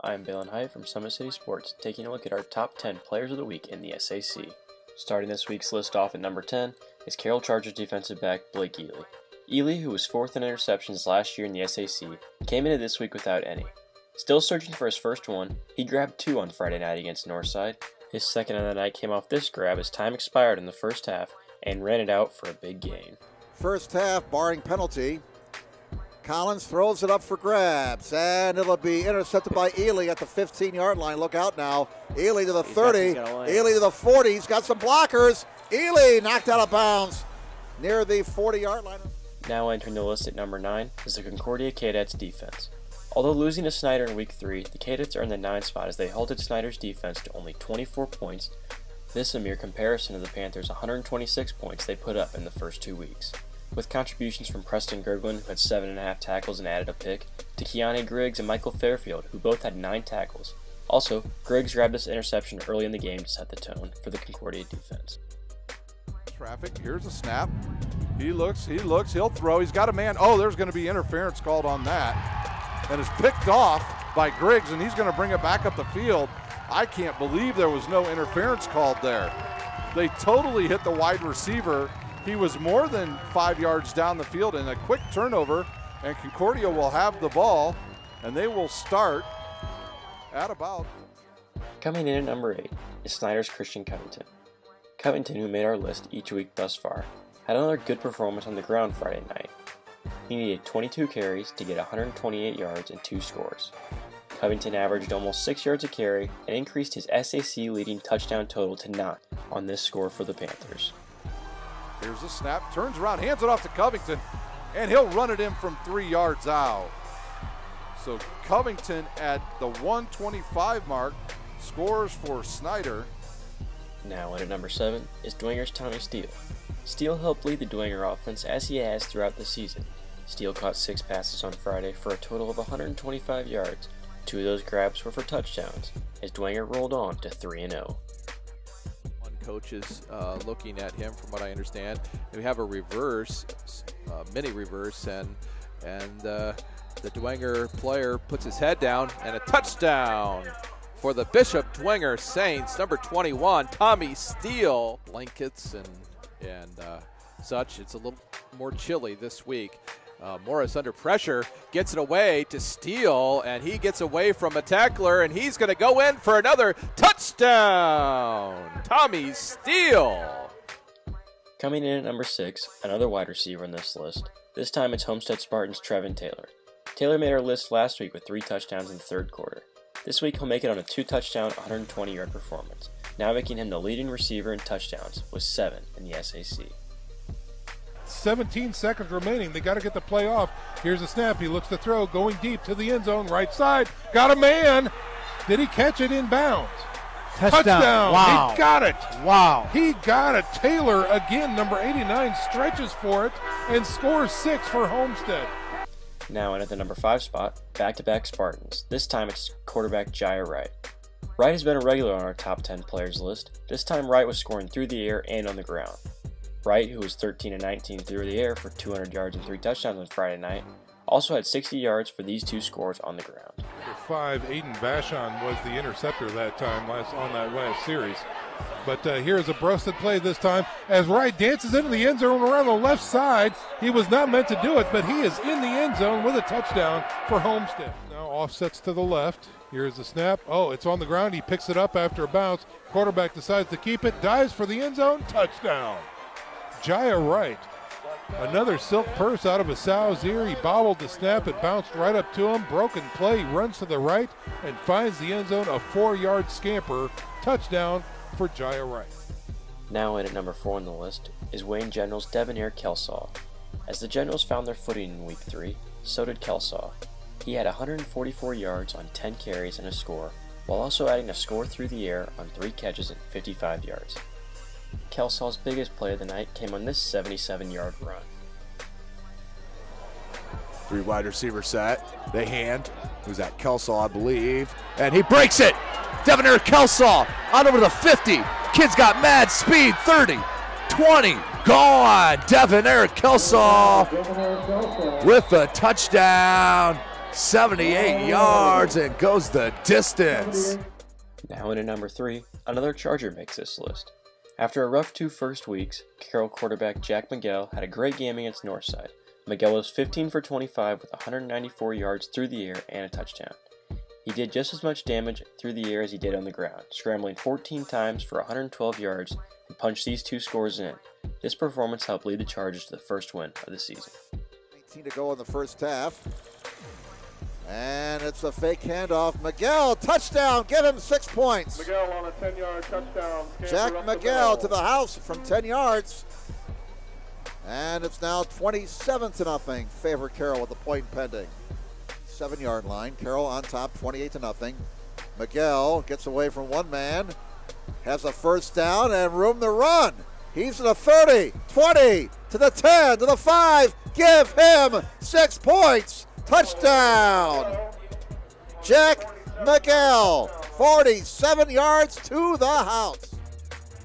I'm Bailyn Height from Summit City Sports, taking a look at our top 10 players of the week in the SAC. Starting this week's list off at number 10 is Carroll Chargers defensive back Blake Ely. Ely, who was fourth in interceptions last year in the SAC, came into this week without any. Still searching for his first one, he grabbed two on Friday night against Northside. His second of the night came off this grab as time expired in the first half and ran it out for a big gain. First half, barring penalty, Collins throws it up for grabs, and it'll be intercepted by Ely at the 15-yard line. Look out now. Ely to the 30, Ely to the 40. He's got some blockers. Ely knocked out of bounds near the 40-yard line. Now entering the list at number 9 is the Concordia Cadets defense. Although losing to Snyder in week 3, the Cadets are in the 9th spot as they halted Snyder's defense to only 24 points. This a mere comparison to the Panthers' 126 points they put up in the first 2 weeks. With contributions from Preston Gerglin, who had 7.5 tackles and added a pick, to Keanu Griggs and Michael Fairfield, who both had 9 tackles. Also, Griggs grabbed this interception early in the game to set the tone for the Concordia defense. Traffic, here's a snap. He looks, he'll throw. He's got a man. Oh, there's going to be interference called on that. And it's picked off by Griggs, and he's going to bring it back up the field. I can't believe there was no interference called there. They totally hit the wide receiver. He was more than 5 yards down the field in a quick turnover, and Concordia will have the ball, and they will start at about. Coming in at number 8 is Snyder's Christian Covington. Covington, who made our list each week thus far, had another good performance on the ground Friday night. He needed 22 carries to get 128 yards and 2 scores. Covington averaged almost 6 yards a carry and increased his SAC leading touchdown total to 9 on this score for the Panthers. Here's a snap, turns around, hands it off to Covington, and he'll run it in from 3 yards out. So Covington at the 125 mark scores for Snyder. Now in at number 7 is Dwinger's Tommy Steele. Steele helped lead the Dwenger offense as he has throughout the season. Steele caught 6 passes on Friday for a total of 125 yards. 2 of those grabs were for touchdowns, as Dwenger rolled on to 3-0. Coaches looking at him, from what I understand. We have a reverse, mini reverse, and the Dwenger player puts his head down, and a touchdown for the Bishop Dwenger Saints. Number 21, Tommy Steele. Blankets and such. It's a little more chilly this week. Morris under pressure, gets it away to Steele, and he gets away from a tackler, and he's going to go in for another touchdown. Tommy Steele. Coming in at number 6, another wide receiver in this list. This time it's Homestead Spartans' Trevon Taylor. Taylor made our list last week with 3 touchdowns in the third quarter. This week he'll make it on a 2-touchdown, 120-yard performance, now making him the leading receiver in touchdowns with 7 in the SAC. 17 seconds remaining. They got to get the play off. Here's a snap. He looks to throw, going deep to the end zone, right side. Got a man. Did he catch it in bounds? Touchdown. Wow. He got it. Wow. He got it. Taylor, again, number 89, stretches for it and scores 6 for Homestead. Now in at the number 5 spot, back-to-back Spartans. This time it's quarterback Jaiyah Wright. Wright has been a regular on our top 10 players list. This time Wright was scoring through the air and on the ground. Wright, who was 13-19 through the air for 200 yards and 3 touchdowns on Friday night, also had 60 yards for these 2 scores on the ground. For 5, Aiden Vachon was the interceptor that time on that last series. But here's a busted play this time as Wright dances into the end zone around the left side. He was not meant to do it, but he is in the end zone with a touchdown for Homestead. Now offsets to the left. Here's the snap. Oh, it's on the ground. He picks it up after a bounce. Quarterback decides to keep it, dives for the end zone, touchdown. Jaiyah Wright, another silk purse out of a sow's ear. He bobbled the snap, it bounced right up to him. Broken play, Runs to the right and finds the end zone. A 4-yard scamper, touchdown for Jaiyah Wright. Now in at number 4 on the list is Wayne General's Devin Kelsaw. As the Generals found their footing in week 3, so did Kelsaw. He had 144 yards on 10 carries and a score, while also adding a score through the air on 3 catches and 55 yards. Kelsaw's biggest play of the night came on this 77-yard run. 3 wide receiver set. They hand. Who's that? Kelsaw, I believe. And he breaks it. Devin Kelsaw on over to the 50. Kid's got mad speed. 30, 20, gone. Devin Kelsaw with a touchdown. 78 yards and goes the distance. Now into number 3, another Charger makes this list. After a rough 2 first weeks, Carroll quarterback Jack Miguel had a great game against Northside. Miguel was 15 for 25 with 194 yards through the air and a touchdown. He did just as much damage through the air as he did on the ground, scrambling 14 times for 112 yards and punched these 2 scores in. This performance helped lead the Chargers to the first win of the season. 18 to go in the first half. And it's a fake handoff. Miguel, touchdown, give him 6 points. Miguel on a 10-yard touchdown. Jack Miguel to the house from 10 yards. And it's now 27-0. Favor Carroll with the point pending. 7-yard line. Carroll on top, 28-0. Miguel gets away from one man, has a first down and room to run. He's to the 30, 20, to the 10, to the 5. Give him 6 points. Touchdown. Jack Miguel, 47 yards to the house.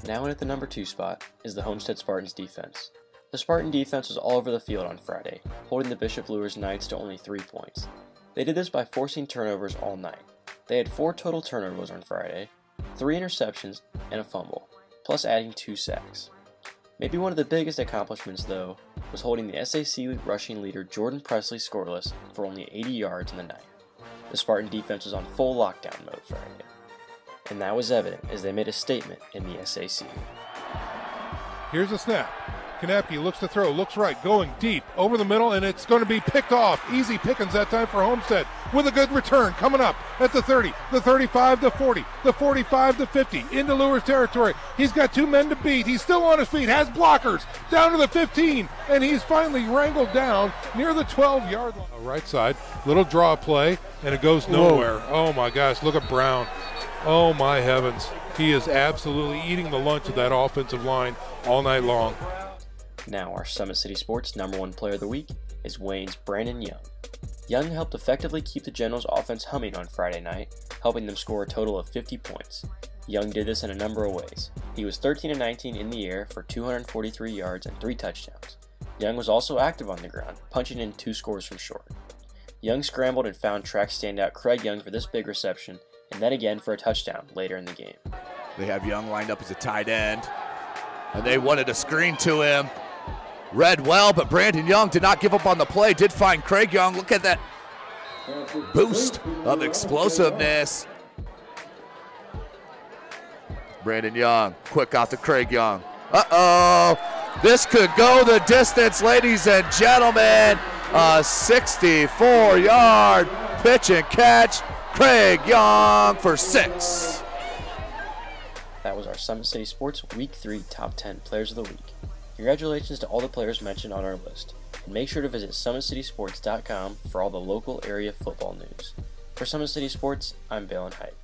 Now in at the number 2 spot is the Homestead Spartans defense. The Spartan defense was all over the field on Friday, holding the Bishop Lures Knights to only 3 points. They did this by forcing turnovers all night. They had 4 total turnovers on Friday, 3 interceptions, and a fumble, plus adding 2 sacks. Maybe one of the biggest accomplishments, though, was holding the SAC rushing leader Jordan Presley scoreless for only 80 yards in the night. The Spartan defense was on full lockdown mode Friday, and that was evident as they made a statement in the SAC. Here's a snap. Kanapke looks to throw, looks right, going deep, over the middle, and it's going to be picked off. Easy pickings that time for Homestead with a good return coming up at the 30, the 35 to 40, the 45 to 50, into Lures territory. He's got 2 men to beat. He's still on his feet, has blockers, down to the 15, and he's finally wrangled down near the 12-yard line. Right side, little draw play, and it goes nowhere. Whoa. Oh my gosh, look at Brown. Oh my heavens. He is absolutely eating the lunch of that offensive line all night long. Now our Summit City Sports #1 player of the week is Wayne's Brandon Young. Young helped effectively keep the Generals' offense humming on Friday night, helping them score a total of 50 points. Young did this in a number of ways. He was 13 of 19 in the air for 243 yards and 3 touchdowns. Young was also active on the ground, punching in 2 scores from short. Young scrambled and found track standout Craig Young for this big reception, and then again for a touchdown later in the game. They have Young lined up as a tight end, and they wanted a screen to him. Read well, but Brandon Young did not give up on the play. Did find Craig Young. Look at that boost of explosiveness. Brandon Young, quick out to Craig Young. Uh-oh. This could go the distance, ladies and gentlemen. A 64-yard pitch and catch. Craig Young for 6. That was our Summit City Sports Week 3 Top 10 Players of the Week. Congratulations to all the players mentioned on our list, and make sure to visit SummitCitySports.com for all the local area football news. For Summit City Sports, I'm Balin Height.